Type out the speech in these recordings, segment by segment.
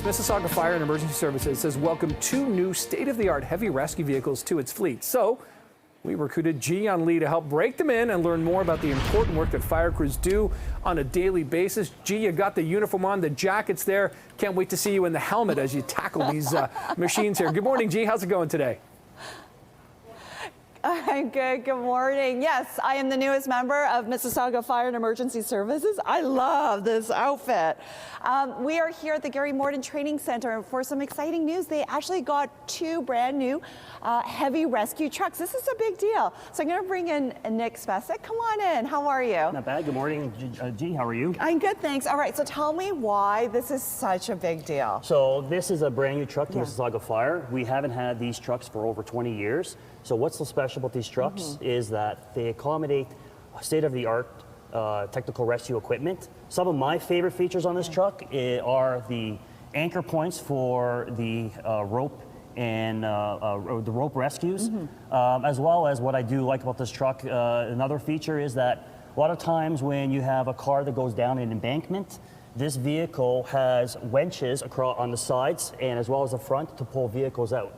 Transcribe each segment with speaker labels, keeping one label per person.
Speaker 1: Mississauga Fire and Emergency Services has welcomed 2 new state-of-the-art heavy rescue vehicles to its fleet. So we recruited G on Lee to help break them in and learn more about the important work that fire crews do on a daily basis. G, you got the uniform on, the jacket's there. Can't wait to see you in the helmet as you tackle these machines here. Good morning, G. How's it going today?
Speaker 2: I'm good. Good morning. Yes, I am the newest member of Mississauga Fire and Emergency Services. I love this outfit. We are here at the Gary Morton Training Center for some exciting news. They actually got 2 brand new heavy rescue trucks. This is a big deal. So I'm going to bring in Nick Spesic. Come on in. How are you?
Speaker 3: Not bad. Good morning, G. How are you?
Speaker 2: I'm good, thanks. All right, so tell me why this is such a big deal.
Speaker 3: So this is a brand new truck to Mississauga Fire. We haven't had these trucks for over 20 years. So what's so special about these trucks is that they accommodate state-of-the-art technical rescue equipment. Some of my favorite features on this truck are the anchor points for the rope and the rope rescues, as well as what I do like about this truck. Another feature is that a lot of times when you have a car that goes down an embankment, this vehicle has winches across on the sides and as well as the front to pull vehicles out.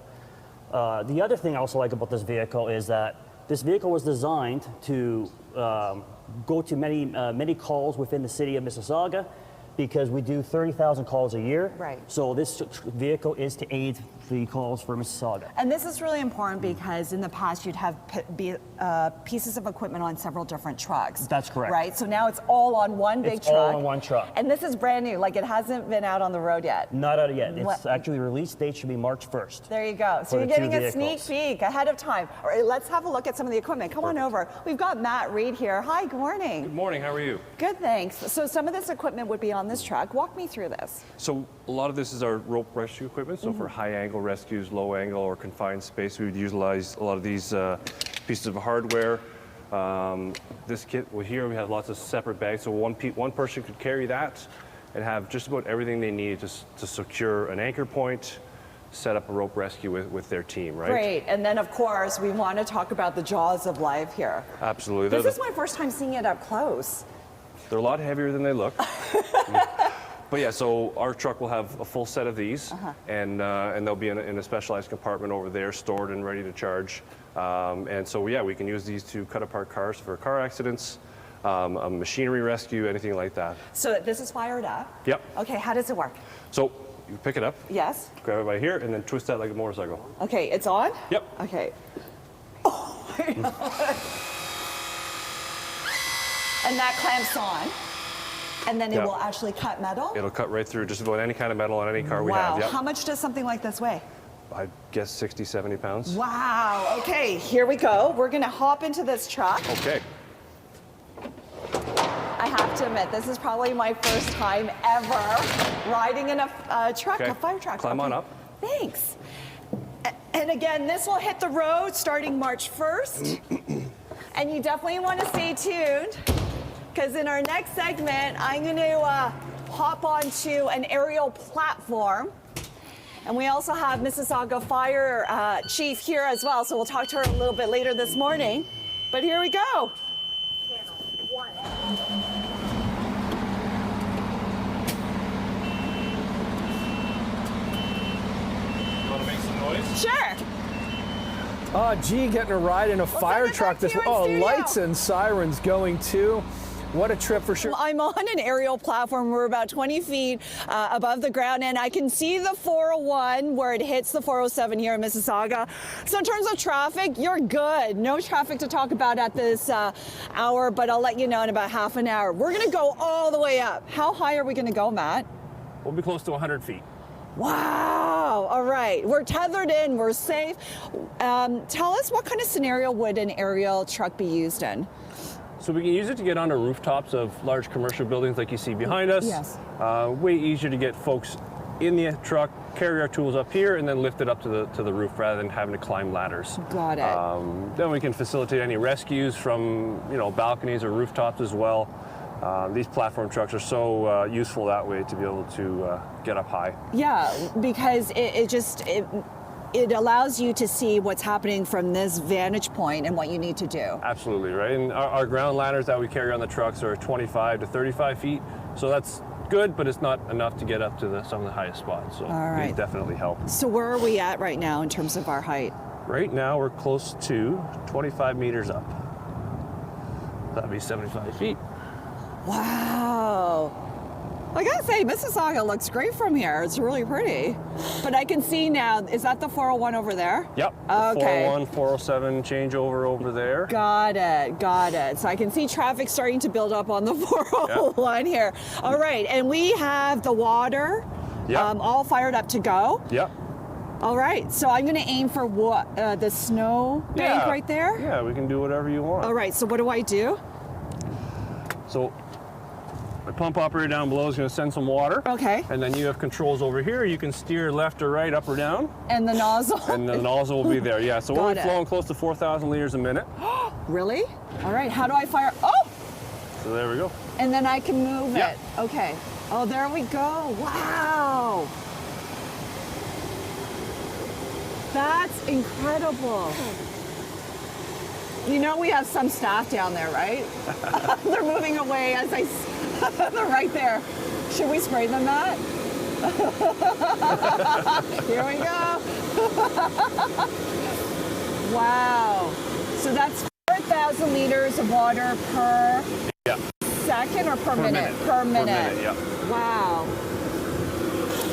Speaker 3: The other thing I also like about this vehicle is that this vehicle was designed to go to many calls within the city of Mississauga, because we do 30,000 calls a year.
Speaker 2: Right.
Speaker 3: So this vehicle is to aid the calls for Mississauga.
Speaker 2: And this is really important because in the past you'd have pieces of equipment on several different trucks.
Speaker 3: That's correct.
Speaker 2: Right? So now it's all on one big truck.
Speaker 3: It's all on one truck.
Speaker 2: And this is brand new, like it hasn't been out on the road yet.
Speaker 3: Not out yet. It's actually release date should be March 1st.
Speaker 2: There you go. So you're getting a sneak peek ahead of time. All right, let's have a look at some of the equipment. Come on over. We've got Matt Reed here. Hi, good morning.
Speaker 4: Good morning, how are you?
Speaker 2: Good, thanks. So some of this equipment would be on this truck. Walk me through this.
Speaker 4: So a lot of this is our rope rescue equipment. So for high angle rescues, low angle or confined space, we would utilize a lot of these pieces of hardware. This kit here, we have lots of separate bags. So one person could carry that and have just about everything they need to secure an anchor point, set up a rope rescue with their team, right?
Speaker 2: Great. And then, of course, we want to talk about the jaws of life here.
Speaker 4: Absolutely.
Speaker 2: This is my first time seeing it up close.
Speaker 4: They're a lot heavier than they look. But yeah, so our truck will have a full set of these, and they'll be in a specialized compartment over there, stored and ready to charge. And so yeah, we can use these to cut apart cars for car accidents, a machinery rescue, anything like that.
Speaker 2: So this is fired up?
Speaker 4: Yep.
Speaker 2: Okay, how does it work?
Speaker 4: So you pick it up.
Speaker 2: Yes.
Speaker 4: Grab it by here, and then twist that like a motorcycle.
Speaker 2: Okay, it's on?
Speaker 4: Yep.
Speaker 2: Okay. Oh my God. And that clamps on. And then it will actually cut metal?
Speaker 4: It'll cut right through just about any kind of metal on any car we have.
Speaker 2: Wow. How much does something like this weigh?
Speaker 4: I guess 60, 70 pounds.
Speaker 2: Wow. Okay, here we go. We're going to hop into this truck.
Speaker 4: Okay.
Speaker 2: I have to admit, this is probably my first time ever riding in a truck, a fire truck.
Speaker 4: Climb on up.
Speaker 2: Thanks. And again, this will hit the road starting March 1st. And you definitely want to stay tuned, because in our next segment, I'm going to hop onto an aerial platform. And we also have Mississauga Fire Chief here as well, so we'll talk to her a little bit later this morning. But here we go. Channel 1.
Speaker 4: You want to make some noise?
Speaker 2: Sure.
Speaker 1: Gee, getting a ride in a fire truck. Lights and sirens going too. What a trip for sure.
Speaker 2: I'm on an aerial platform. We're about 20 feet above the ground, and I can see the 401 where it hits the 407 here in Mississauga. So in terms of traffic, you're good. No traffic to talk about at this hour, but I'll let you know in about half an hour. We're going to go all the way up. How high are we going to go, Matt?
Speaker 4: We'll be close to 100 feet.
Speaker 2: Wow. All right. We're tethered in. We're safe. Tell us, what kind of scenario would an aerial truck be used in?
Speaker 5: So we can use it to get onto rooftops of large commercial buildings like you see behind us.
Speaker 2: Yes.
Speaker 5: Way easier to get folks in the truck, carry our tools up here, and then lift it up to the roof rather than having to climb ladders.
Speaker 2: Got it.
Speaker 5: Then we can facilitate any rescues from balconies or rooftops as well. These platform trucks are so useful that way to be able to get up high.
Speaker 2: Yeah, because it allows you to see what's happening from this vantage point and what you need to do.
Speaker 5: Absolutely, right? And our ground ladders that we carry on the trucks are 25 to 35 feet, so that's good, but it's not enough to get up to some of the highest spots. So
Speaker 2: right.
Speaker 5: it definitely helps.
Speaker 2: So where are we at right now in terms of our height?
Speaker 5: Right now we're close to 25 meters up. That'd be 75 feet.
Speaker 2: Wow. I gotta say, Mississauga looks great from here. It's really pretty. But I can see now, is that the 401 over there?
Speaker 5: Yep.
Speaker 2: Okay.
Speaker 5: 401, 407 changeover over there.
Speaker 2: Got it, got it. So I can see traffic starting to build up on the 401 here. All right, and we have the water all fired up to go.
Speaker 5: Yep.
Speaker 2: All right, so I'm gonna aim for what, the snow bank right there?
Speaker 5: Yeah, we can do whatever you want.
Speaker 2: All right, so what do I do?
Speaker 5: So the pump operator down below is going to send some water.
Speaker 2: Okay.
Speaker 5: And then you have controls over here. You can steer left or right, up or down.
Speaker 2: And the nozzle?
Speaker 5: And the nozzle will be there, yeah. So we're
Speaker 2: Got it.
Speaker 5: flowing close to 4,000 liters a minute.
Speaker 2: Really? All right, how do I fire? Oh!
Speaker 5: So there we go.
Speaker 2: And then I can move
Speaker 5: Yeah.
Speaker 2: it. Okay. Oh, there we go. Wow. That's incredible. You know we have some staff down there, right? They're moving away as they're right there. Should we spray them that? Here we go. Wow. So that's 4,000 liters of water per second or per minute? Per minute.
Speaker 5: Per minute, yeah.
Speaker 2: Wow.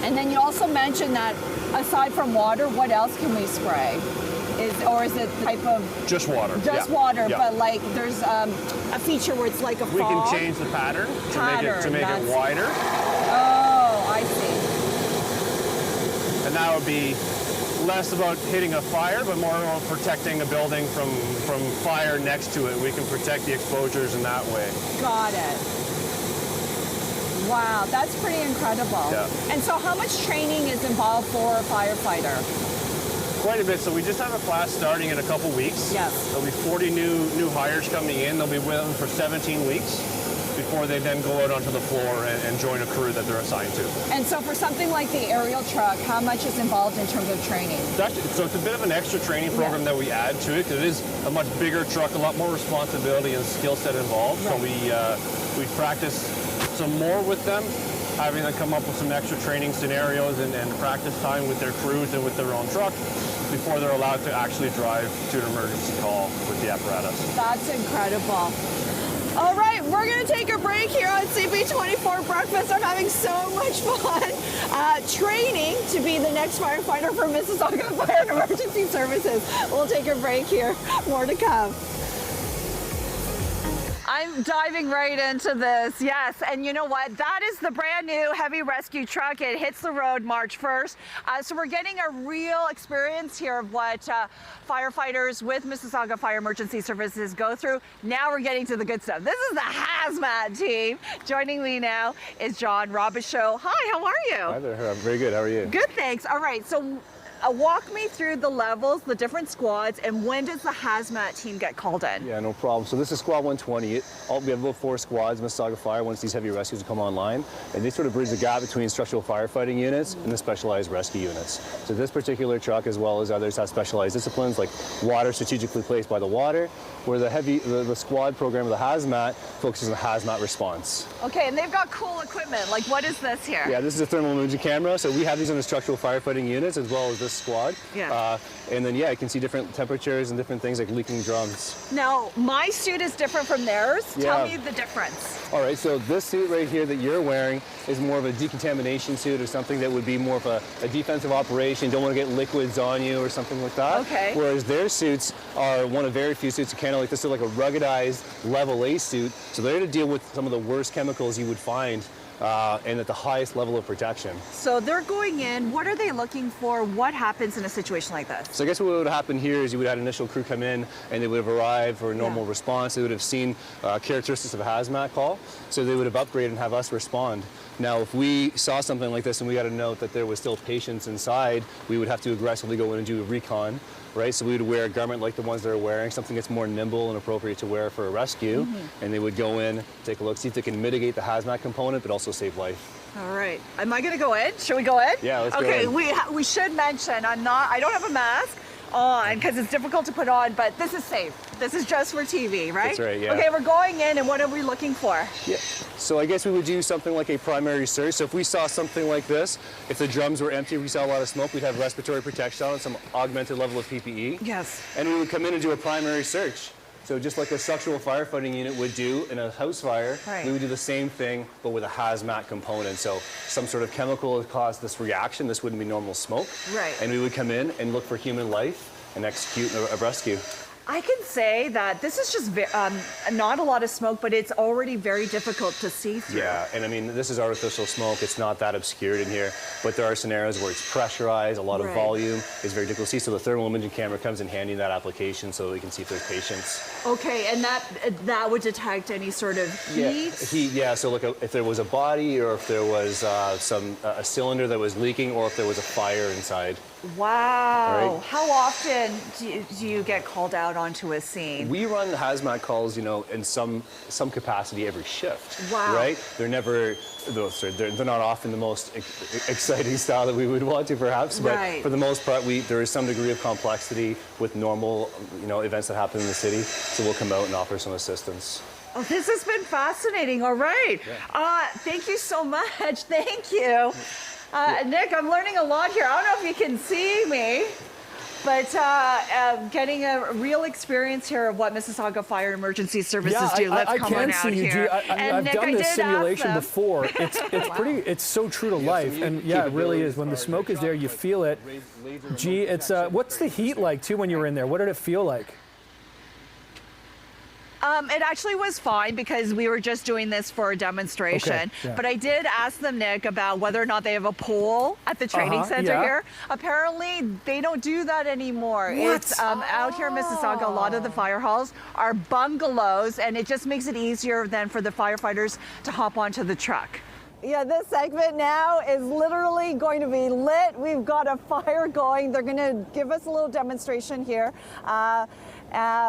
Speaker 2: And then you also mentioned that aside from water, what else can we spray? Or is it the type of...
Speaker 5: Just water.
Speaker 2: Just water, but like there's a feature where it's like a fog.
Speaker 5: We can change the pattern to make it wider.
Speaker 2: Oh, I see.
Speaker 5: And that would be less about hitting a fire, but more about protecting a building from fire next to it. We can protect the exposures in that way.
Speaker 2: Got it. Wow, that's pretty incredible.
Speaker 5: Yeah.
Speaker 2: And so how much training is involved for a firefighter?
Speaker 5: Quite a bit. So we just have a class starting in a couple weeks.
Speaker 2: Yes.
Speaker 5: There'll be 40 new hires coming in. They'll be with them for 17 weeks before they then go out onto the floor and join a crew that they're assigned to.
Speaker 2: And so for something like the aerial truck, how much is involved in terms of training?
Speaker 5: So it's a bit of an extra training program that we add to it, because it is a much bigger truck, a lot more responsibility and skill set involved.
Speaker 2: Right.
Speaker 5: So we practice some more with them, having them come up with some extra training scenarios and practice time with their crews and with their own truck before they're allowed to actually drive to an emergency call with the apparatus.
Speaker 2: That's incredible. All right, we're going to take a break here on CP24 Breakfast. I'm having so much fun training to be the next firefighter for Mississauga Fire and Emergency Services. We'll take a break here. More to come. I'm diving right into this, yes. And you know what? That is the brand new heavy rescue truck. It hits the road March 1st. So we're getting a real experience here of what firefighters with Mississauga Fire Emergency Services go through. Now we're getting to the good stuff. This is the Hazmat team. Joining me now is John Robichaud. Hi, how are you?
Speaker 6: Hi there, I'm very good. How are you?
Speaker 2: Good, thanks. All right, so walk me through the levels, the different squads, and when does the Hazmat team get called in?
Speaker 6: Yeah, no problem. So this is Squad 120. We have about 4 squads, Mississauga Fire, once these heavy rescues come online. And they sort of bridge the gap between structural firefighting units and the specialized rescue units. So this particular truck, as well as others, has specialized disciplines like water strategically placed by the water, where the squad program of the Hazmat focuses on hazmat response.
Speaker 2: Okay, and they've got cool equipment. Like, what is this here?
Speaker 6: Yeah, this is a thermal imaging camera. So we have these on the structural firefighting units as well as this squad.
Speaker 2: Yeah.
Speaker 6: And then, yeah, you can see different temperatures and different things like leaking drums.
Speaker 2: Now, my suit is different from theirs.
Speaker 6: Yeah.
Speaker 2: Tell me the difference.
Speaker 6: All right, so this suit right here that you're wearing is more of a decontamination suit or something that would be more of a defensive operation. Don't want to get liquids on you or something like that.
Speaker 2: Okay.
Speaker 6: Whereas their suits are one of very few suits, kind of like this, are like a ruggedized level A suit. So they're to deal with some of the worst chemicals you would find and at the highest level of protection.
Speaker 2: So they're going in. What are they looking for? What happens in a situation like this?
Speaker 6: So I guess what would happen here is you would have an initial crew come in and they would have arrived for a normal response. They would have seen characteristics of a hazmat call. So they would have upgraded and have us respond. Now, if we saw something like this and we got a note that there was still patients inside, we would have to aggressively go in and do a recon. Right, so we would wear a garment like the ones they're wearing, something that's more nimble and appropriate to wear for a rescue. And they would go in, take a look, see if they can mitigate the hazmat component, but also save life.
Speaker 2: All right. Am I going to go in? Should we go in?
Speaker 6: Yeah, let's go
Speaker 2: in.
Speaker 6: in.
Speaker 2: Okay, we should mention I don't have a mask on because it's difficult to put on, but this is safe. This is just for TV, right?
Speaker 6: That's right, yeah.
Speaker 2: Okay, we're going in, and what are we looking for?
Speaker 6: Yeah. So I guess we would do something like a primary search. So if we saw something like this, if the drums were empty, if we saw a lot of smoke, we'd have respiratory protection on and some augmented level of PPE.
Speaker 2: Yes.
Speaker 6: And we would come in and do a primary search. So just like a structural firefighting unit would do in a house fire,
Speaker 2: Right.
Speaker 6: we would do the same thing, but with a hazmat component. So some sort of chemical would cause this reaction. This wouldn't be normal smoke.
Speaker 2: Right.
Speaker 6: And we would come in and look for human life and execute a rescue.
Speaker 2: I can say that this is just not a lot of smoke, but it's already very difficult to see through.
Speaker 6: Yeah, and I mean, this is artificial smoke. It's not that obscured in here, but there are scenarios where it's pressurized, a lot of
Speaker 2: Right.
Speaker 6: volume. It's very difficult to see. So the thermal imaging camera comes in handy in that application so we can see if there's patients.
Speaker 2: Okay, and that would detect any sort of heat?
Speaker 6: Heat, yeah. So look, if there was a body or if there was a cylinder that was leaking or if there was a fire inside.
Speaker 2: Wow.
Speaker 6: Right.
Speaker 2: How often do you get called out onto a scene?
Speaker 6: We run hazmat calls, you know, in some capacity every shift.
Speaker 2: Wow.
Speaker 6: Right? They're never, they're not often the most exciting style that we would want to, perhaps. But
Speaker 2: Right.
Speaker 6: for the most part, there is some degree of complexity with normal, you know, events that happen in the city. So we'll come out and offer some assistance.
Speaker 2: Oh, this has been fascinating. All right. Thank you so much. Thank you. Nick, I'm learning a lot here. I don't know if you can see me, but getting a real experience here of what Mississauga Fire Emergency Services do. Let's come on out here.
Speaker 1: I've
Speaker 2: Nick,
Speaker 1: done
Speaker 2: I
Speaker 1: this
Speaker 2: did
Speaker 1: simulation
Speaker 2: ask them.
Speaker 1: before. It's pretty. It's so true to life, and yeah, it really is. When the smoke is there, you feel it. Gee, it's what's the heat like too when you were in there? What did it feel like?
Speaker 2: It actually was fine because we were just doing this for a demonstration.
Speaker 1: Okay, yeah.
Speaker 2: But I did ask them, Nick, about whether or not they have a pool at the training center
Speaker 1: yeah.
Speaker 2: here. Apparently, they don't do that anymore. It's out here in Mississauga, a lot of the fire halls are bungalows, and it just makes it easier then for the firefighters to hop onto the truck. Yeah, this segment now is literally going to be lit. We've got a fire going. They're going to give us a little demonstration here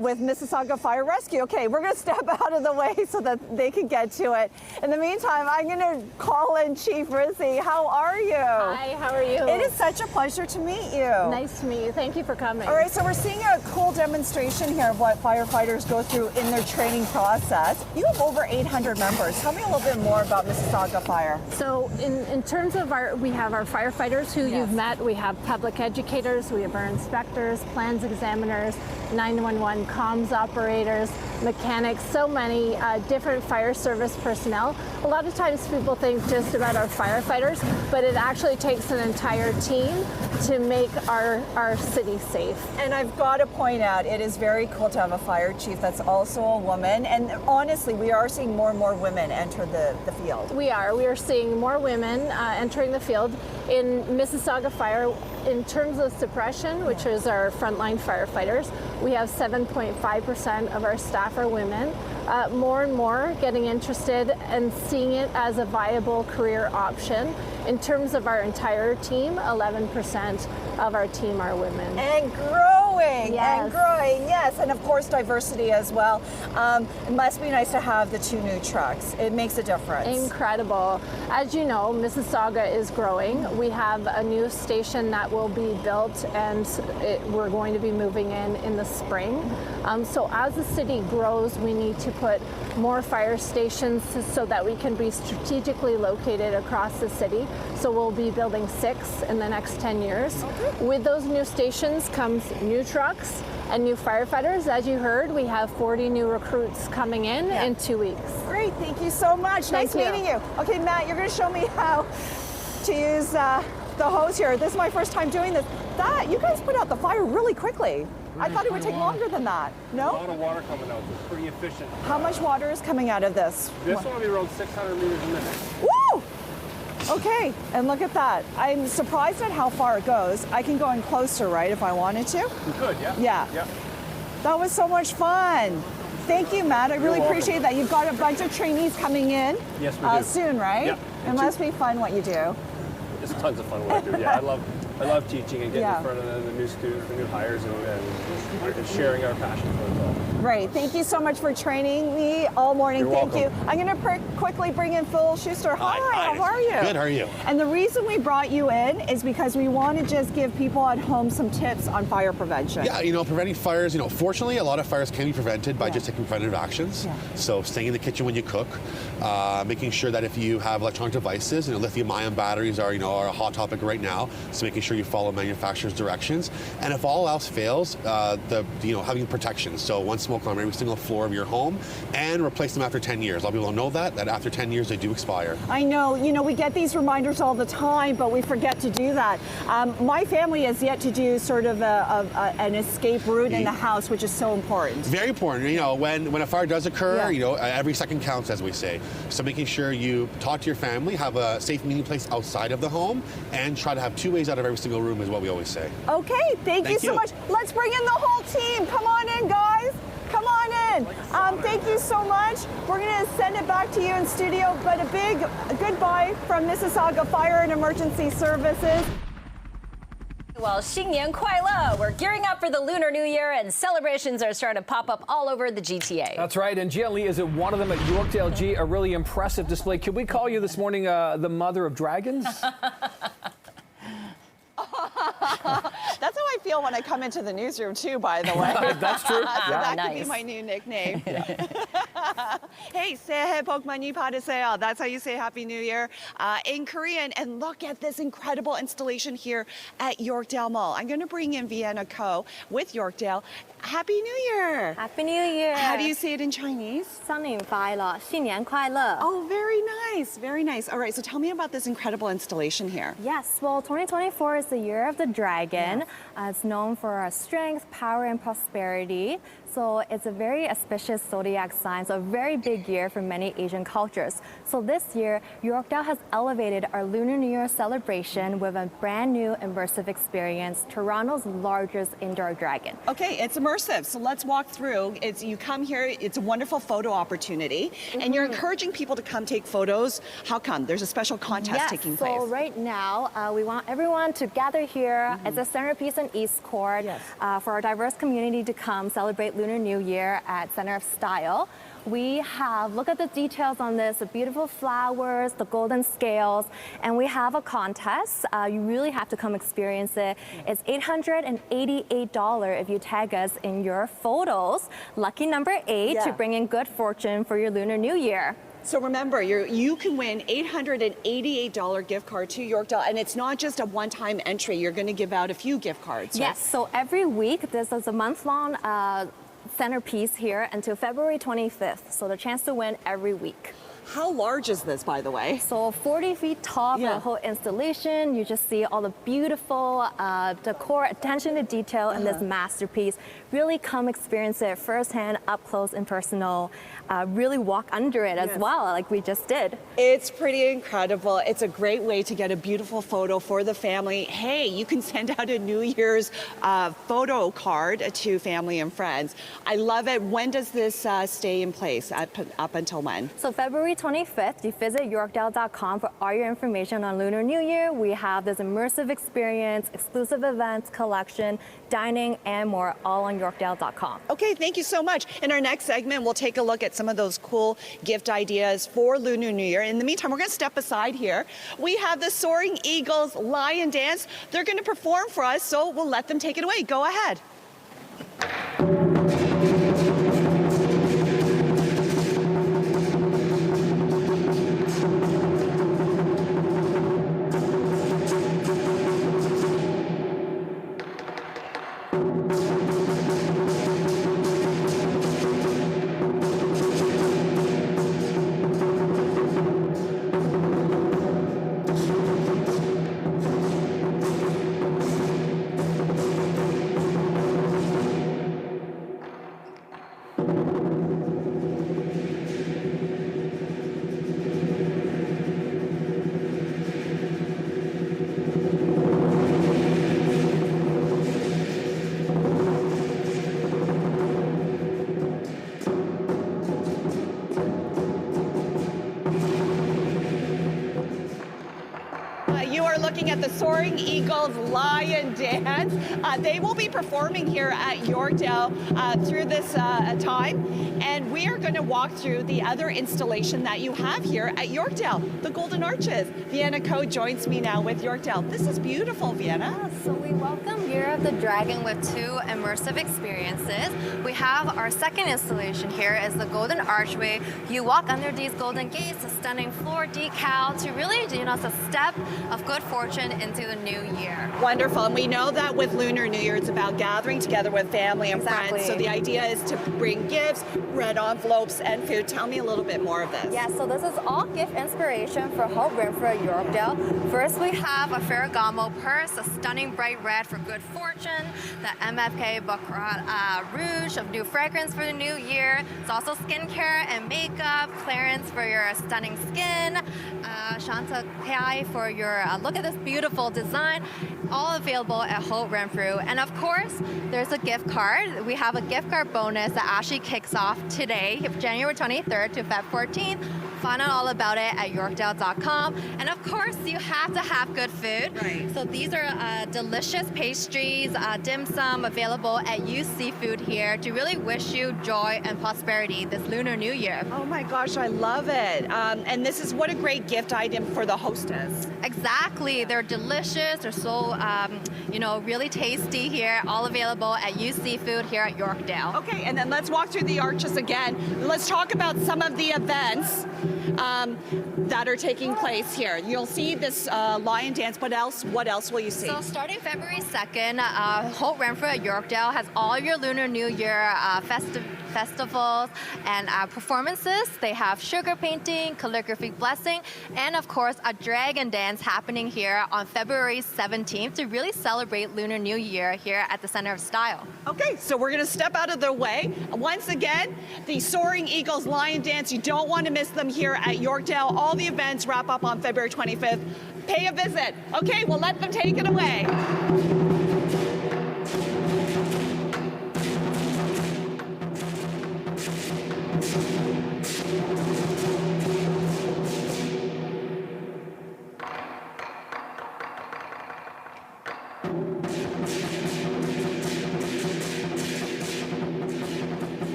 Speaker 2: with Mississauga Fire Rescue. Okay, we're going to step out of the way so that they can get to it. In the meantime, I'm going to call in Chief Rizzi. How are you?
Speaker 7: Hi, how are you?
Speaker 2: It is such a pleasure to meet you.
Speaker 7: Nice to meet you. Thank you for coming.
Speaker 2: All right, so we're seeing a cool demonstration here of what firefighters go through in their training process. You have over 800 members. Tell me a little bit more about Mississauga Fire.
Speaker 7: So in terms of we have our firefighters who you've met, we have public educators, we have our inspectors, plans examiners, 911 comms operators, mechanics, so many different fire service personnel. A lot of times people think just about our firefighters, but it actually takes an entire team to make our city safe.
Speaker 2: And I've got to point out, it is very cool to have a fire chief that's also a woman. And honestly, we are seeing more and more women enter the field.
Speaker 7: We are seeing more women entering the field. In Mississauga Fire, in terms of suppression, which is our frontline firefighters, we have 7.5% of our staff are women. More and more getting interested and seeing it as a viable career option. In terms of our entire team, 11% of our team are women.
Speaker 2: And growing,
Speaker 7: Yes.
Speaker 2: and growing, yes. And of course, diversity as well. It must be nice to have the 2 new trucks. It makes a difference.
Speaker 7: Incredible. As you know, Mississauga is growing. We have a new station that will be built, and we're going to be moving in the spring. So as the city grows, we need to put more fire stations so that we can be strategically located across the city. So we'll be building 6 in the next 10 years. Okay. With those new stations comes new trucks and new firefighters. As you heard, we have 40 new recruits coming in 2 weeks.
Speaker 2: Great, thank you so much. Nice meeting you. Okay, Matt, you're going to show me how to use the hose here. This is my first time doing this. You guys put out the fire really quickly. I thought it would take longer than that.
Speaker 5: A
Speaker 2: No?
Speaker 5: lot of water coming out, so it's pretty efficient.
Speaker 2: How much water is coming out of this?
Speaker 5: This one will be around 600 meters a minute.
Speaker 2: Woo! Okay, and look at that. I'm surprised at how far it goes. I can go in closer, right, if I wanted to?
Speaker 5: You could, yeah?
Speaker 2: Yeah.
Speaker 5: Yeah.
Speaker 2: That was so much fun. Thank you, Matt. I really appreciate that. You've got a bunch of trainees coming in
Speaker 5: Yes, we do.
Speaker 2: soon, right?
Speaker 5: Yeah.
Speaker 2: It must be fun what you do.
Speaker 5: It's tons of fun what I do. Yeah, I love teaching and getting
Speaker 2: Yeah.
Speaker 5: in front of the new students, the new hires, and sharing our passion for it all.
Speaker 2: Great. Thank you so much for training me all morning.
Speaker 8: You're
Speaker 2: Thank
Speaker 8: welcome.
Speaker 2: you. I'm going to quickly bring in Phil Schuster. Hi, how are you?
Speaker 8: Good, how are you?
Speaker 2: And the reason we brought you in is because we want to just give people at home some tips on fire prevention.
Speaker 8: Yeah, preventing fires, fortunately, a lot of fires can be prevented by just taking preventative actions.
Speaker 2: Yeah.
Speaker 8: So staying in the kitchen when you cook, making sure that if you have electronic devices, lithium-ion batteries are a hot topic right now, so making sure you follow manufacturer's directions. And if all else fails, having protection. So one smoke alarm every single floor of your home, and replace them after 10 years. A lot of people don't know that after 10 years they do expire.
Speaker 2: I know, we get these reminders all the time, but we forget to do that. My family has yet to do sort of an escape route in the house, which is so important.
Speaker 8: Very important. When a fire does occur, every second counts, as we say. So making sure you talk to your family, have a safe meeting place outside of the home, and try to have 2 ways out of every single room is what we always say.
Speaker 2: Okay, thank you so much. Let's bring in the whole team. Come on in, guys. Come on in. Thank you so much. We're going to send it back to you in studio, but a big goodbye from Mississauga Fire and Emergency Services.
Speaker 9: Well, 新年快乐! We're gearing up for the Lunar New Year, and celebrations are starting to pop up all over the GTA.
Speaker 1: That's right, and Gian Lee is at one of them at Yorkdale. G, a really impressive display. Could we call you this morning the mother of dragons?
Speaker 2: That's how I feel when I come into the newsroom too, by the way.
Speaker 1: That's true.
Speaker 2: So that could be
Speaker 9: nice.
Speaker 2: my new nickname. Hey, 새해 복 많이 받으세요. That's how you say Happy New Year in Korean. And look at this incredible installation here at Yorkdale Mall. I'm going to bring in Vienna Co. with Yorkdale. Happy New Year.
Speaker 10: Happy New Year.
Speaker 2: How do you say it in Chinese?
Speaker 10: 新年快乐，新年快乐.
Speaker 2: Oh, very nice. Very nice. All right, so tell me about this incredible installation here.
Speaker 10: Yes, well, 2024 is the year of the dragon. It's known for our strength, power, and prosperity. So it's a very auspicious zodiac sign, so a very big year for many Asian cultures. So this year, Yorkdale has elevated our Lunar New Year celebration with a brand new immersive experience, Toronto's largest indoor dragon.
Speaker 2: Okay, it's immersive, so let's walk through. You come here, it's a wonderful photo opportunity, and you're encouraging people to come take photos. How come? There's a special contest taking place.
Speaker 10: So right now, we want everyone to gather here. It's a centerpiece in East Court for our diverse community to come celebrate Lunar New Year at Center of Style. We have, look at the details on this, the beautiful flowers, the golden scales, and we have a contest. You really have to come experience it. It's $888 if you tag us in your photos. Lucky number 8 to bring in good fortune for your Lunar New Year.
Speaker 2: So remember, you can win $888 gift card to Yorkdale, and it's not just a one-time entry. You're going to give out a few gift cards.
Speaker 10: Yes, so every week, this is a month-long centerpiece here until February 25th. So the chance to win every week.
Speaker 2: How large is this, by the way?
Speaker 10: So 40 feet tall for the whole installation. You just see all the beautiful decor, attention to detail in this masterpiece. Really come experience it firsthand, up close and personal. Really walk under it as well, like we just did.
Speaker 2: It's pretty incredible. It's a great way to get a beautiful photo for the family. Hey, you can send out a New Year's photo card to family and friends. I love it. When does this stay in place? Up until when?
Speaker 10: So February 25th, you visit Yorkdale.com for all your information on Lunar New Year. We have this immersive experience, exclusive events, collection, dining, and more, all on Yorkdale.com.
Speaker 2: Okay, thank you so much. In our next segment, we'll take a look at some of those cool gift ideas for Lunar New Year. In the meantime, we're going to step aside here. We have the Soaring Eagles Lion Dance. They're going to perform for us, so we'll let them take it away. Go ahead. looking at the Soaring Eagles Lion Dance. They will be performing here at Yorkdale through this time. And we are going to walk through the other installation that you have here at Yorkdale, the Golden Arches. Vienna Coe joins me now with Yorkdale. This is beautiful, Vienna.
Speaker 10: So we welcome Year of the Dragon with 2 immersive experiences. We have our second installation here is the Golden Archway. You walk under these golden gates, a stunning floor decal to really, it's a step of good fortune into the new year.
Speaker 2: Wonderful. And we know that with Lunar New Year, it's about gathering together with family and friends. So the idea is to bring gifts, red envelopes, and food. Tell me a little bit more of this.
Speaker 10: Yeah, so this is all gift inspiration for Hope Renfrew at Yorkdale. First, we have a Ferragamo purse, a stunning bright red for good fortune, the MFK Baccarat Rouge of new fragrance for the new year. It's also skincare and makeup, clearance for your stunning skin, Chantecaille for your look at this beautiful design, all available at Hope Renfrew. And of course, there's a gift card. We have a gift card bonus that actually kicks off today, January 23rd to Feb 14th. Find out all about it at yorkdale.com. And of course, you have to have good food.
Speaker 2: Right.
Speaker 10: So these are delicious pastries, dim sum available at U Seafood here to really wish you joy and prosperity this Lunar New Year.
Speaker 2: Oh my gosh, I love it. And this is what a great gift item for the hostess.
Speaker 10: Exactly. They're delicious. They're so, really tasty here. All available at U Seafood here at Yorkdale.
Speaker 2: Okay, and then let's walk through the arches again. Let's talk about some of the events that are taking place here. You'll see this lion dance. What else will you see?
Speaker 10: So starting February 2nd, Hope Renfrew at Yorkdale has all your Lunar New Year festivals and performances. They have sugar painting, calligraphy blessing, and of course a dragon dance happening here on February 17th to really celebrate Lunar New Year here at the Center of Style.
Speaker 2: Okay, so we're going to step out of the way. Once again, the Soaring Eagles Lion Dance. You don't want to miss them here at Yorkdale. All the events wrap up on February 25th. Pay a visit. Okay, we'll let them take it away.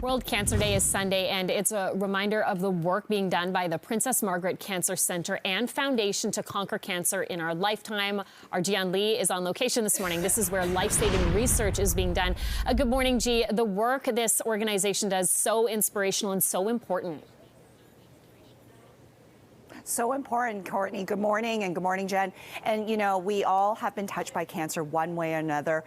Speaker 11: World Cancer Day is Sunday, and it's a reminder of the work being done by the Princess Margaret Cancer Center and Foundation to conquer cancer in our lifetime. Our Jian Lee is on location this morning. This is where life-saving research is being done. Good morning, Ji. The work this organization does, so inspirational and so important.
Speaker 2: So important, Courtney. Good morning, and good morning, Jen. And we all have been touched by cancer one way or another.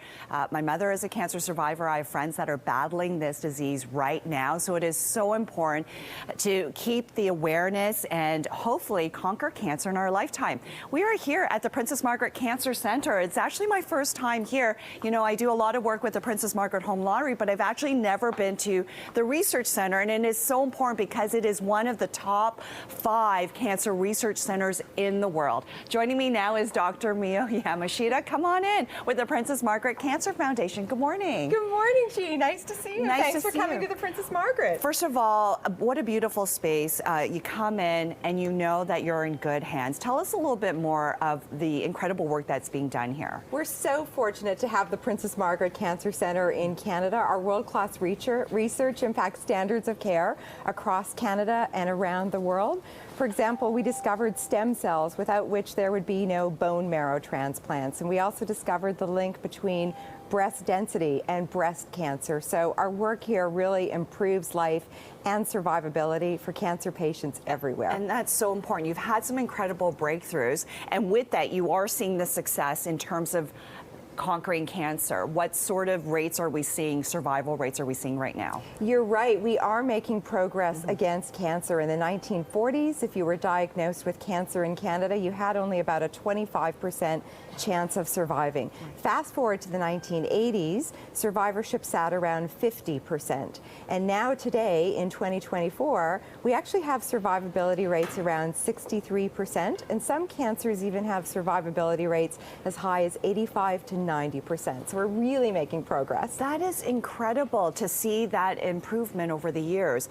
Speaker 2: My mother is a cancer survivor. I have friends that are battling this disease right now. So it is so important to keep the awareness and hopefully conquer cancer in our lifetime. We are here at the Princess Margaret Cancer Center. It's actually my first time here. I do a lot of work with the Princess Margaret Home Lottery, but I've actually never been to the research center. And it is so important because it is one of the top 5 cancer research centers in the world. Joining me now is Dr. Mio Yamashita. Come on in with the Princess Margaret Cancer Foundation. Good morning.
Speaker 12: Good morning, G. Nice to see you.
Speaker 2: Thanks
Speaker 12: for coming to the Princess Margaret.
Speaker 2: First of all, what a beautiful space. You come in and you know that you're in good hands. Tell us a little bit more of the incredible work that's being done here.
Speaker 12: We're so fortunate to have the Princess Margaret Cancer Center in Canada. Our world-class research impacts standards of care across Canada and around the world. For example, we discovered stem cells without which there would be no bone marrow transplants. And we also discovered the link between breast density and breast cancer. So our work here really improves life and survivability for cancer patients everywhere.
Speaker 2: And that's so important. You've had some incredible breakthroughs. And with that, you are seeing the success in terms of conquering cancer. What sort of rates are we seeing, survival rates are we seeing right now?
Speaker 12: You're right. We are making progress against cancer. In the 1940s, if you were diagnosed with cancer in Canada, you had only about a 25% chance of surviving. Fast forward to the 1980s, survivorship sat around 50%. And now today, in 2024, we actually have survivability rates around 63%, and some cancers even have survivability rates as high as 85 to 90%. So we're really making progress.
Speaker 2: That is incredible to see that improvement over the years.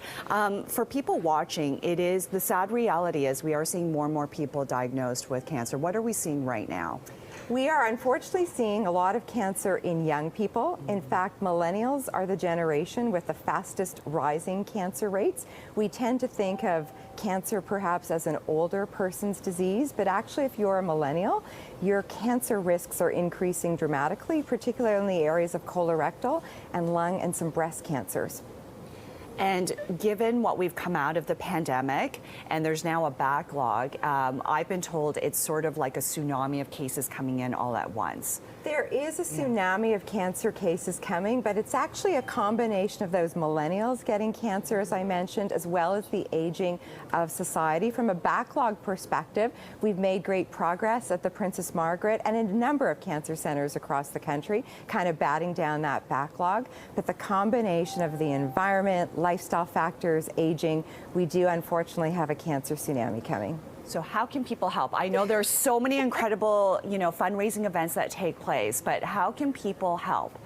Speaker 2: For people watching, it is the sad reality is we are seeing more and more people diagnosed with cancer. What are we seeing right now?
Speaker 12: We are unfortunately seeing a lot of cancer in young people. In fact, millennials are the generation with the fastest rising cancer rates. We tend to think of cancer perhaps as an older person's disease, but actually if you're a millennial, your cancer risks are increasing dramatically, particularly in the areas of colorectal and lung and some breast cancers.
Speaker 2: And given what we've come out of the pandemic, and there's now a backlog, I've been told it's sort of like a tsunami of cases coming in all at once.
Speaker 12: There is a tsunami of cancer cases coming, but it's actually a combination of those millennials getting cancer, as I mentioned, as well as the aging of society. From a backlog perspective, we've made great progress at the Princess Margaret and in a number of cancer centers across the country, kind of batting down that backlog. But the combination of the environment, lifestyle factors, aging, we do unfortunately have a cancer tsunami coming.
Speaker 2: So how can people help? I know there's so many incredible, fundraising events that take place, but how can people help?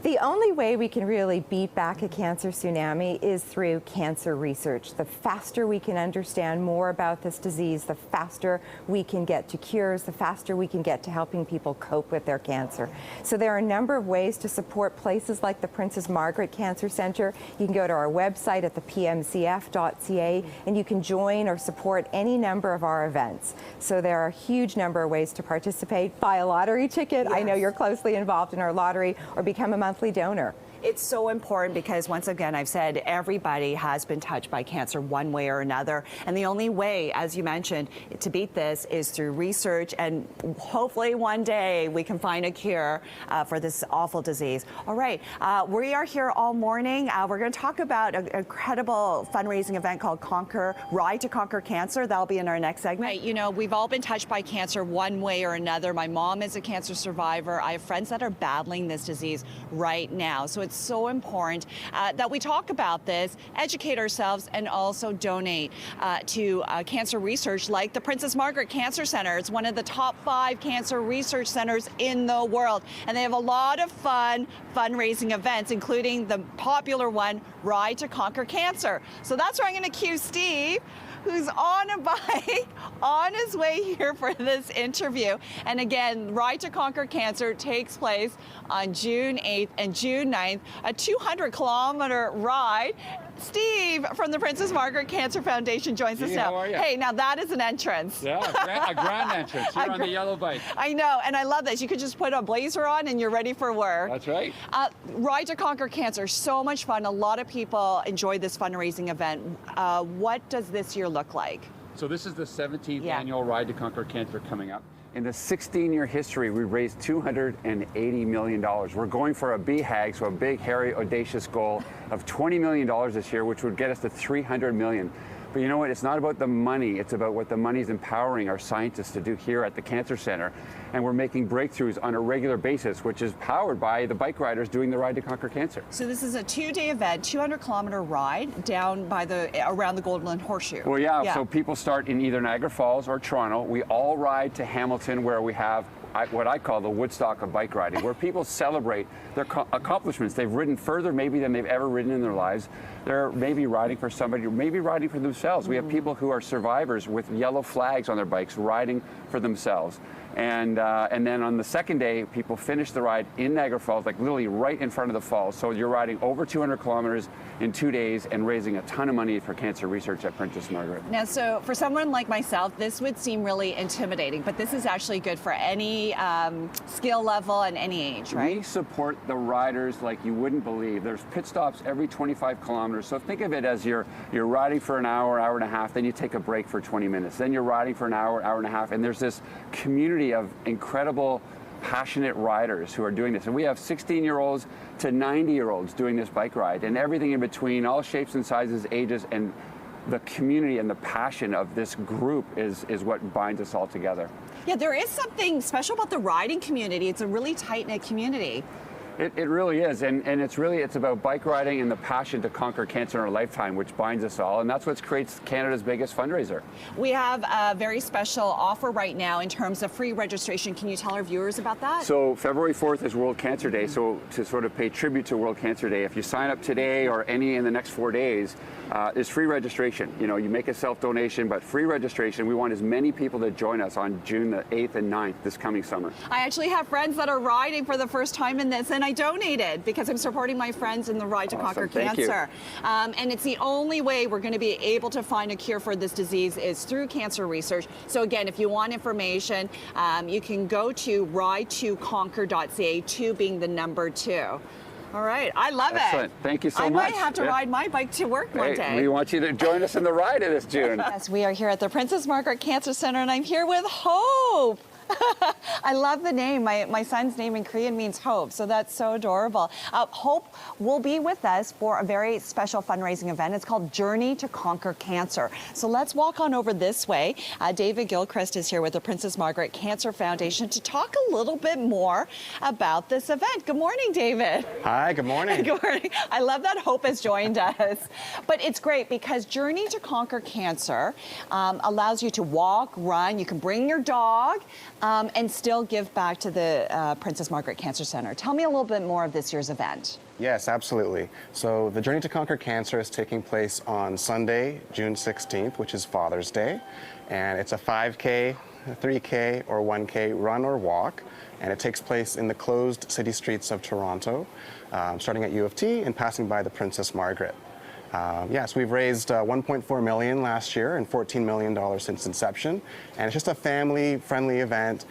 Speaker 12: The only way we can really beat back a cancer tsunami is through cancer research. The faster we can understand more about this disease, the faster we can get to cures, the faster we can get to helping people cope with their cancer. So there are a number of ways to support places like the Princess Margaret Cancer Centre. You can go to our website at thepmcf.ca and you can join or support any number of our events. So there are a huge number of ways to participate. Buy a lottery ticket. Yes. I know you're closely involved in our lottery, or become a monthly donor.
Speaker 2: It's so important because, once again, I've said everybody has been touched by cancer one way or another. And the only way, as you mentioned, to beat this is through research. And hopefully one day we can find a cure for this awful disease. All right. We are here all morning. We're going to talk about an incredible fundraising event called Ride to Conquer Cancer. That'll be in our next segment. Right, we've all been touched by cancer one way or another. My mom is a cancer survivor. I have friends that are battling this disease right now. So it's so important that we talk about this, educate ourselves, and also donate to cancer research like the Princess Margaret Cancer Centre. It's one of the top 5 cancer research centers in the world. And they have a lot of fun fundraising events, including the popular one, Ride to Conquer Cancer. So that's where I'm going to cue Steve, who's on a bike on his way here for this interview. And again, Ride to Conquer Cancer takes place on June 8th and June 9th, a 200-kilometer ride. Steve from the Princess Margaret Cancer Foundation joins us now.
Speaker 13: How are you?
Speaker 2: Hey, now that is an entrance.
Speaker 13: Yeah, a grand entrance here on the yellow bike.
Speaker 2: I know, and I love this. You could just put a blazer on and you're ready for work.
Speaker 13: That's right.
Speaker 2: Ride to Conquer Cancer, so much fun. A lot of people enjoy this fundraising event. What does this year look like?
Speaker 13: So this is the 17th annual Ride to Conquer Cancer coming up. In the 16-year history, we raised $280 million. We're going for a BHAG, so a big, hairy, audacious goal of $20 million this year, which would get us to $300 million. But you know what? It's not about the money. It's about what the money is empowering our scientists to do here at the Cancer Center. And we're making breakthroughs on a regular basis, which is powered by the bike riders doing the Ride to Conquer Cancer.
Speaker 2: So this is a 2-day event, 200-kilometer ride down by around the Golden Horseshoe.
Speaker 13: Well, yeah, so people start in either Niagara Falls or Toronto. We all ride to Hamilton, where we have what I call the Woodstock of bike riding, where people celebrate their accomplishments. They've ridden further maybe than they've ever ridden in their lives. They're maybe riding for somebody, or maybe riding for themselves. We have people who are survivors with yellow flags on their bikes riding for themselves. And then on the second day, people finish the ride in Niagara Falls, like literally right in front of the falls. So you're riding over 200 kilometers in 2 days and raising a ton of money for cancer research at Princess Margaret.
Speaker 2: Now, so for someone like myself, this would seem really intimidating, but this is actually good for any skill level and any age, right?
Speaker 13: We support the riders like you wouldn't believe. There's pit stops every 25 kilometers. So think of it as you're riding for an hour, hour and a half, then you take a break for 20 minutes. Then you're riding for an hour, hour and a half, and there's this community of incredible, passionate riders who are doing this. And we have 16-year-olds to 90-year-olds doing this bike ride, and everything in between, all shapes and sizes, ages, and the community and the passion of this group is what binds us all together.
Speaker 2: Yeah, there is something special about the riding community. It's a really tight-knit community.
Speaker 13: It really is, and it's about bike riding and the passion to conquer cancer in our lifetime, which binds us all, and that's what creates Canada's biggest fundraiser.
Speaker 2: We have a very special offer right now in terms of free registration. Can you tell our viewers about that?
Speaker 13: So February 4th is World Cancer Day, so to sort of pay tribute to World Cancer Day, if you sign up today or any in the next 4 days, is free registration. You know, you make a self-donation, but free registration. We want as many people to join us on June the 8th and 9th this coming summer.
Speaker 2: I actually have friends that are riding for the first time in this, and I donated because I'm supporting my friends in the Ride to Conquer Cancer. And it's the only way we're going to be able to find a cure for this disease is through cancer research. So again, if you want information, you can go to ride2conquer.ca, 2 being the number 2. All right, I love
Speaker 13: Excellent.
Speaker 2: it.
Speaker 13: Thank you so much.
Speaker 2: I might have to ride my bike to work one day.
Speaker 13: We want you to join us in the ride of this June.
Speaker 2: Yes, we are here at the Princess Margaret Cancer Center, and I'm here with Hope. I love the name. My son's name in Korean means hope, so that's so adorable. Hope will be with us for a very special fundraising event. It's called Journey to Conquer Cancer. So let's walk on over this way. David Gilchrist is here with the Princess Margaret Cancer Foundation to talk a little bit more about this event. Good morning, David.
Speaker 14: Hi, good morning.
Speaker 2: Good morning. I love that Hope has joined us. But it's great because Journey to Conquer Cancer allows you to walk, run, you can bring your dog, and still give back to the Princess Margaret Cancer Center. Tell me a little bit more of this year's event.
Speaker 14: Yes, absolutely. So the Journey to Conquer Cancer is taking place on Sunday, June 16th, which is Father's Day. And it's a 5K, a 3K, or 1K run or walk. And it takes place in the closed city streets of Toronto, starting at U of T and passing by the Princess Margaret. Yes, we've raised $1.4 million last year and $14 million since inception. And it's just a family-friendly event.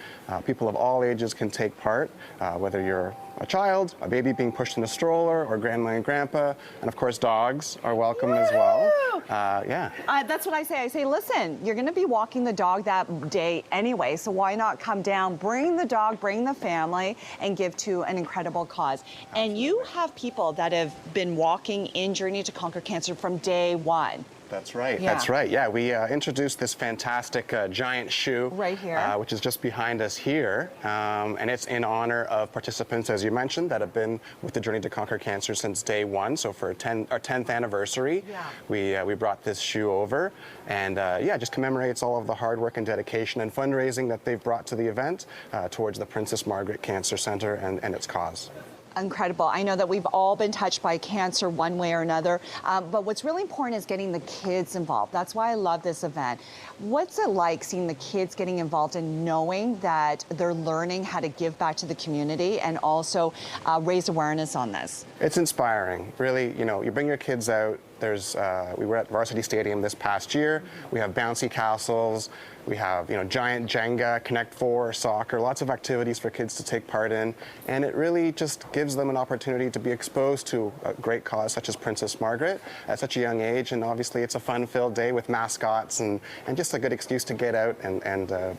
Speaker 14: People of all ages can take part, whether you're a child, a baby being pushed in a stroller, or grandma and grandpa. And of course, dogs are welcome as well. Yeah.
Speaker 2: That's what I say. I say, listen, you're going to be walking the dog that day anyway, so why not come down, bring the dog, bring the family, and give to an incredible cause. Absolutely. And you have people that have been walking in Journey to Conquer Cancer from day one.
Speaker 14: That's right.
Speaker 2: Yeah.
Speaker 14: That's right. Yeah, we introduced this fantastic giant shoe
Speaker 2: right here, which
Speaker 14: is just behind us here, and it's in honor of participants, as you mentioned, that have been with the Journey to Conquer Cancer since day one. So for our 10th anniversary, we brought this shoe over, and yeah, just commemorates all of the hard work and dedication and fundraising that they've brought to the event towards the Princess Margaret Cancer Center and its cause.
Speaker 2: Incredible. I know that we've all been touched by cancer one way or another, but what's really important is getting the kids involved. That's why I love this event. What's it like seeing the kids getting involved and knowing that they're learning how to give back to the community and also raise awareness on this?
Speaker 14: It's inspiring. Really, you know, you bring your kids out. We were at Varsity Stadium this past year. We have bouncy castles. We have, giant Jenga, Connect 4, soccer, lots of activities for kids to take part in. And it really just gives them an opportunity to be exposed to a great cause such as Princess Margaret at such a young age. And obviously it's a fun-filled day with mascots and just a good excuse to get out and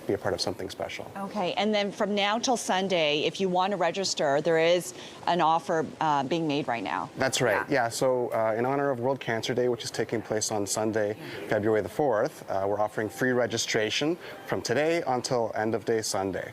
Speaker 14: be a part of something special.
Speaker 2: Okay, and then from now till Sunday, if you want to register, there is an offer being made right now.
Speaker 14: That's right, yeah. So in honor of World Cancer Day, which is taking place on Sunday, February the 4th, we're offering free registration from today until end of day Sunday,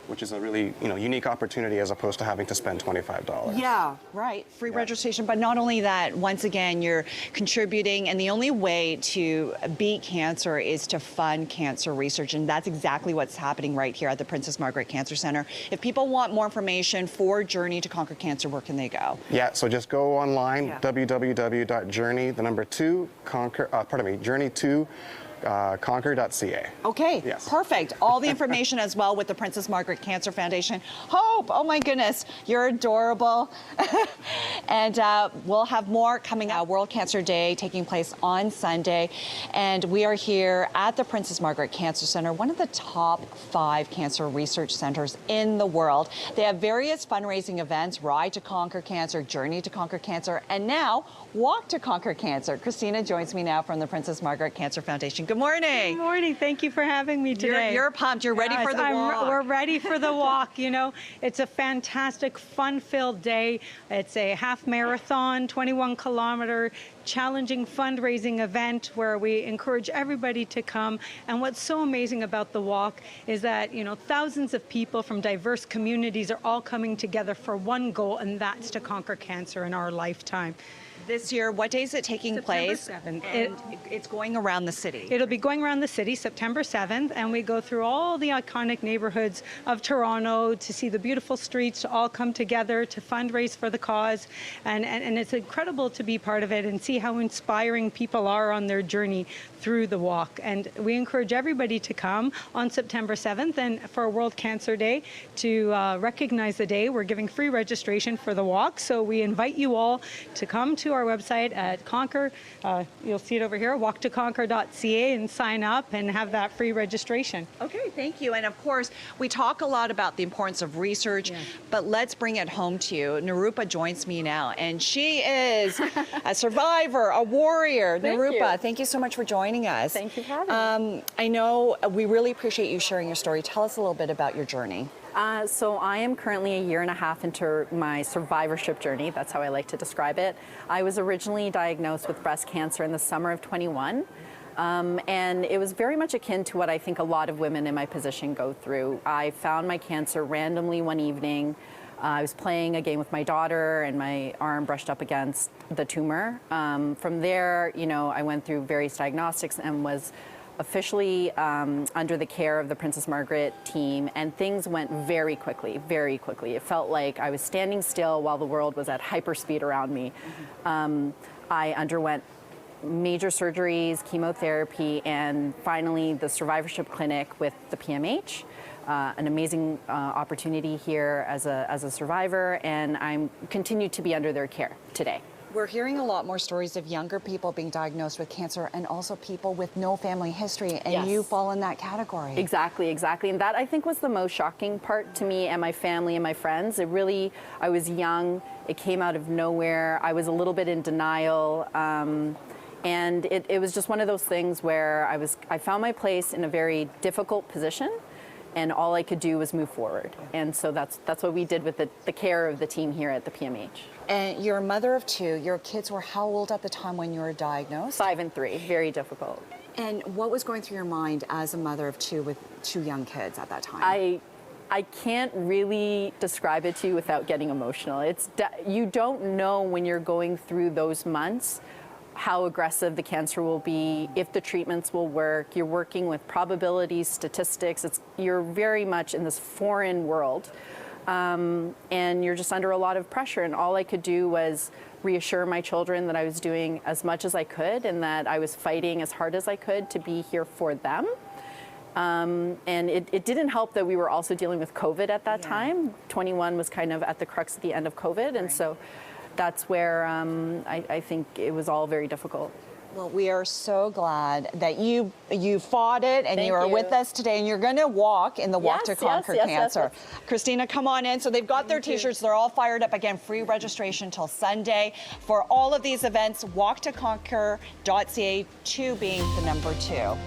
Speaker 14: which is a really unique opportunity as opposed to having to spend $25.
Speaker 2: Yeah, right. Free registration. But not only that, once again, you're contributing, and the only way to beat cancer is to fund cancer research, and that's exactly what's happening right here at the Princess Margaret Cancer Center. If people want more information for Journey to Conquer Cancer, where can they go?
Speaker 14: Yeah, so just go online, www.journey, Journey2Conquer.ca.
Speaker 2: Okay,
Speaker 14: yes.
Speaker 2: Perfect. All the information as well with the Princess Margaret Cancer Foundation. Hope, oh my goodness, you're adorable. And we'll have more coming out. World Cancer Day taking place on Sunday. And we are here at the Princess Margaret Cancer Center, one of the top 5 cancer research centers in the world. They have various fundraising events, Ride to Conquer Cancer, Journey to Conquer Cancer, and now Walk to Conquer Cancer. Christina joins me now from the Princess Margaret Cancer Foundation. Good morning.
Speaker 15: Good morning. Thank you for having me today.
Speaker 2: You're pumped. You're ready for the walk.
Speaker 15: We're ready for the walk. You know, it's a fantastic, fun-filled day. It's a half marathon, 21-kilometer, challenging fundraising event where we encourage everybody to come. And what's so amazing about the walk is that, you know, thousands of people from diverse communities are all coming together for one goal, and that's to conquer cancer in our lifetime.
Speaker 2: This year, what day is it taking place?
Speaker 15: September 7th.
Speaker 2: And it's going around the city.
Speaker 15: It'll be going around the city September 7th, and we go through all the iconic neighborhoods of Toronto to see the beautiful streets, to all come together to fundraise for the cause. And it's incredible to be part of it and see how inspiring people are on their journey through the walk. And we encourage everybody to come on September 7th and for World Cancer Day to recognize the day. We're giving free registration for the walk, so we invite you all to come to our website at Conquer. You'll see it over here, walktoconquer.ca, and sign up and have that free registration.
Speaker 2: Okay, thank you. And of course, we talk a lot about the importance of research, but let's bring it home to you. Nirupa joins me now, and she is a survivor, a warrior. Nirupa, thank you so much for joining us.
Speaker 16: Thank you for having me.
Speaker 2: I know we really appreciate you sharing your story. Tell us a little bit about your journey.
Speaker 16: So I am currently a year and a half into my survivorship journey. That's how I like to describe it. I was originally diagnosed with breast cancer in the summer of 21. And it was very much akin to what I think a lot of women in my position go through. I found my cancer randomly one evening. I was playing a game with my daughter and my arm brushed up against the tumor. From there, you know, I went through various diagnostics and was officially under the care of the Princess Margaret team, and things went very quickly, very quickly. It felt like I was standing still while the world was at hyperspeed around me. I underwent major surgeries, chemotherapy, and finally the survivorship clinic with the PMH. An amazing opportunity here as a survivor, and I continue to be under their care today.
Speaker 2: We're hearing a lot more stories of younger people being diagnosed with cancer and also people with no family history, and you fall in that category.
Speaker 16: Exactly, exactly. And that, I think, was the most shocking part to me and my family and my friends. It really, I was young, it came out of nowhere, I was a little bit in denial, and it was just one of those things where I found my place in a very difficult position, and all I could do was move forward. And so that's what we did with the care of the team here at the PMH.
Speaker 2: And you're a mother of two. Your kids were how old at the time when you were diagnosed?
Speaker 16: 5 and 3, very difficult.
Speaker 2: And what was going through your mind as a mother of two with 2 young kids at that time?
Speaker 16: I can't really describe it to you without getting emotional. You don't know when you're going through those months how aggressive the cancer will be, if the treatments will work. You're working with probabilities, statistics. You're very much in this foreign world, and you're just under a lot of pressure. And all I could do was reassure my children that I was doing as much as I could and that I was fighting as hard as I could to be here for them. And it didn't help that we were also dealing with COVID at that time. 21 was kind of at the crux of the end of COVID, and so that's where I think it was all very difficult.
Speaker 2: Well, we are so glad that you fought it and you are with us today, and you're going to walk in the Walk to Conquer Cancer. Yes. Christina, come on in. So they've got their T-shirts. They're all fired up. Again, free registration till Sunday. For all of these events, walktoconquer.ca, 2 being the number 2.